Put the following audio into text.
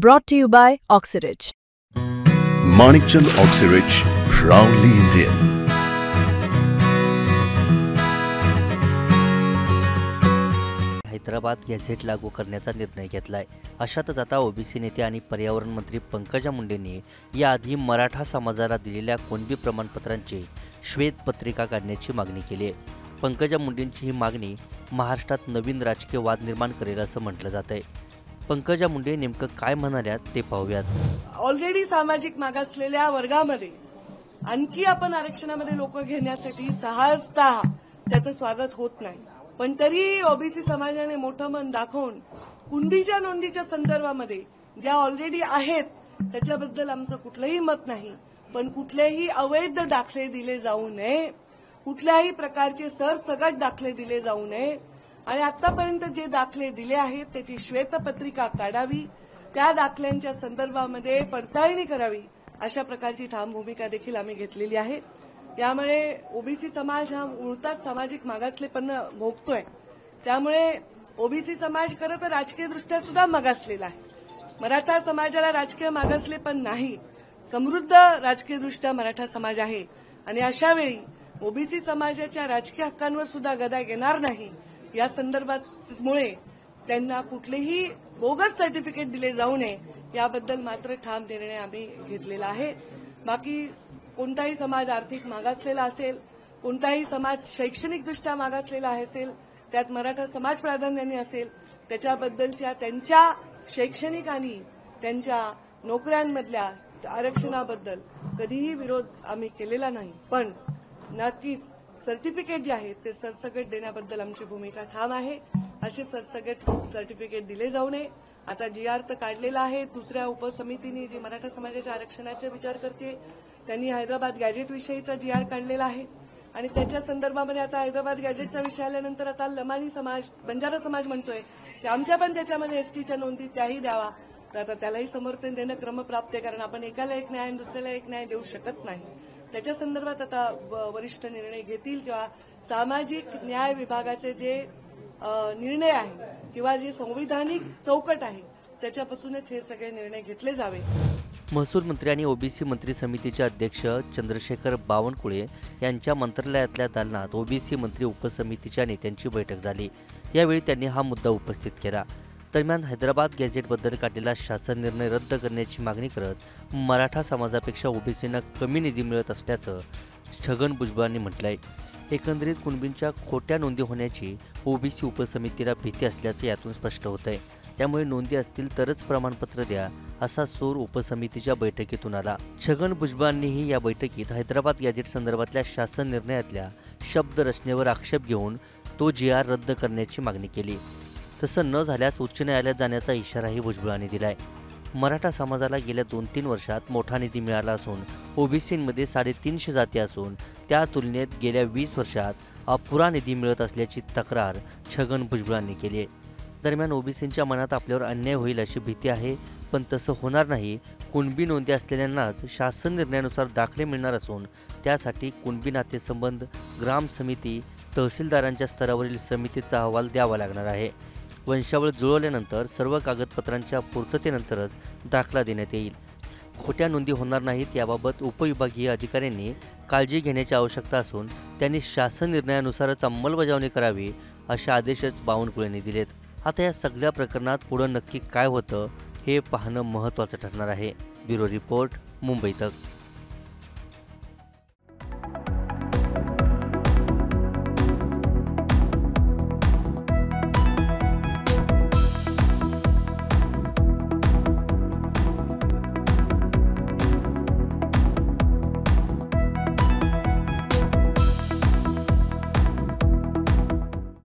Brought to you by Oxyrich. Manikchand Oxyrich, proudly Indian. Hyderabad gadget लागू करण्याचा निर्णय घेतलाय। अशातच आता ओबीसी नेते आणि पर्यावरण मंत्री पंकजा मुंडेंनी याआधी मराठा समाजाला दिलेल्या कुणबी प्रमाणपत्रांची श्वेतपत्रिका काढण्याची मागणी केली आहे। पंकजा मुंडेंची ही मागणी महाराष्ट्रात नवीन राजकीय वाद निर्माण करेल असं म्हटलं जातंय। पंकजा मुंडे नेमकं काय म्हणाल्यात ते पाहूयात। ऑलरेडी सामाजिक मागासलेल्या वर्गामध्ये आणखी आपण आरक्षणामध्ये लोक घेण्यासाठी सहजता त्याचं स्वागत होत नाही, पण तरी ओबीसी समाजाने मोठं मन दाखवून कुणबीच्या नोंदीच्या संदर्भामध्ये ज्या ऑलरेडी आहेत त्याच्याबद्दल आमचं कुठलंही मत नाही, पण कुठलेही अवैध दाखले दिले जाऊ नये, कुठल्याही प्रकारचे सरसकट दाखले दिले जाऊ नये आणि आतापर्यंत जे दाखले दिले आहेत त्याची श्वेतपत्रिका काढावी, त्या दाखल्यांच्या संदर्भामध्ये पडताळणी करावी, अशा प्रकारची ठाम भूमिका देखील आम्ही घेतलेली आहे। यामुळे ओबीसी समाज हा मुळात सामाजिक मागासलेपण भोगतोय, त्यामुळे ओबीसी समाज खरं तर राजकीयदृष्ट्या सुद्धा मागासलेला आहे। मराठा समाजाला राजकीय मागासलेपण नाही, समृद्ध राजकीयदृष्ट्या मराठा समाज आहे आणि अशावेळी ओबीसी समाजाच्या राजकीय हक्कांवर सुद्धा गदा येणार नाही, या संदर्भामुळे त्यांना कुठलेही बोगस सर्टिफिकेट दिले जाऊ नये याबद्दल मात्र ठाम निर्णय आम्ही घेतलेला आहे। बाकी कोणताही समाज आर्थिक मागासलेला असेल, कोणताही समाज शैक्षणिकदृष्ट्या मागासलेला असेल, त्यात मराठा समाज प्राधान्याने असेल, त्याच्याबद्दलच्या त्यांच्या शैक्षणिक आणि त्यांच्या नोकऱ्यांमधल्या आरक्षणाबद्दल कधीही विरोध आम्ही केलेला नाही, पण नक्कीच सर्टिफिकेट जे आहेत ते सरसकट देण्याबद्दल आमची भूमिका ठाम आहे। असे सरसकट सर्टिफिकेट दिले जाऊ नये। आता जीआर तर काढलेला आहे, दुसऱ्या उपसमितीने जी मराठा समाजाच्या आरक्षणाचा विचार करते त्यांनी हैदराबाद गॅजेट विषयीचा जीआर काढलेला आहे आणि त्याच्या संदर्भामध्ये आता हैदराबाद गॅजेटचा विषय आल्यानंतर आता लमानी समाज, बंजारा समाज म्हणतोय की आमच्या पण त्याच्यामध्ये एसटीच्या नोंदी त्याही द्यावा, तर आता त्यालाही समर्थन देणं क्रमप्राप्त आहे, कारण आपण एकाला एक न्याय आणि दुसऱ्याला एक न्याय देऊ शकत नाही। त्याच्या संदर्भात आता वरिष्ठ निर्णय घेतील किंवा सामाजिक न्याय विभागाचे जे निर्णय आहे किंवा जे संविधानिक चौकट आहे त्याच्यापासूनच हे सगळे निर्णय घेतले जावे। महसूल मंत्री आणि ओबीसी मंत्री समितीचे अध्यक्ष चंद्रशेखर बावनकुळे यांच्या मंत्रालयातल्या दालनात ओबीसी मंत्री उपसमितीच्या नेत्यांची बैठक झाली। यावेळी त्यांनी हा मुद्दा उपस्थित केला। दरम्यान हैदराबाद गॅझेटबद्दल काढलेला शासन निर्णय रद्द करण्याची मागणी करत मराठा समाजापेक्षा ओबीसींना कमी निधी मिळत असल्याचं छगन भुजबळांनी म्हटलंय। एकंदरीत कुणबींच्या खोट्या नोंदी होण्याची ओबीसी उपसमितीला भीती असल्याचं यातून स्पष्ट होतंय। त्यामुळे नोंदी असतील तरच प्रमाणपत्र द्या, असा सूर उपसमितीच्या बैठकीतून आला। छगन भुजबळांनीही या बैठकीत हैदराबाद गॅझेट संदर्भातल्या शासन निर्णयातल्या शब्दरचनेवर आक्षेप घेऊन तो जीआर रद्द करण्याची मागणी केली। तसं न झाल्यास उच्च न्यायालयात जाण्याचा इशाराही भुजबळांनी दिलाय। मराठा समाजाला गेल्या 2-3 वर्षात मोठा निधी मिळाला असून ओबीसींमध्ये 350 जाती असून त्या तुलनेत गेल्या 20 वर्षात अपुरा निधी मिळत असल्याची तक्रार छगन भुजबळांनी केली आहे। दरम्यान ओबीसींच्या मनात आपल्यावर अन्याय होईल अशी भीती आहे, पण तसं होणार नाही। कुणबी नोंदी असलेल्यांनाच शासन निर्णयानुसार दाखले मिळणार असून त्यासाठी कुणबी नातेसंबंध, ग्राम समिती, तहसीलदारांच्या स्तरावरील समितीचा अहवाल द्यावा लागणार आहे। वंशावळ जुळवल्यानंतर सर्व कागदपत्रांच्या पूर्ततेनंतरच दाखला देण्यात येईल। खोट्या नोंदी होणार नाहीत याबाबत उपविभागीय अधिकाऱ्यांनी काळजी घेण्याची आवश्यकता असून त्यांनी शासन निर्णयानुसारच अंमलबजावणी करावी, असे आदेशच बावनकुळेंनी दिलेत। आता या सगळ्या प्रकरणात पुढे नक्की काय होतं हे पाहणं महत्त्वाचं ठरणार आहे। ब्युरो रिपोर्ट, मुंबई तक।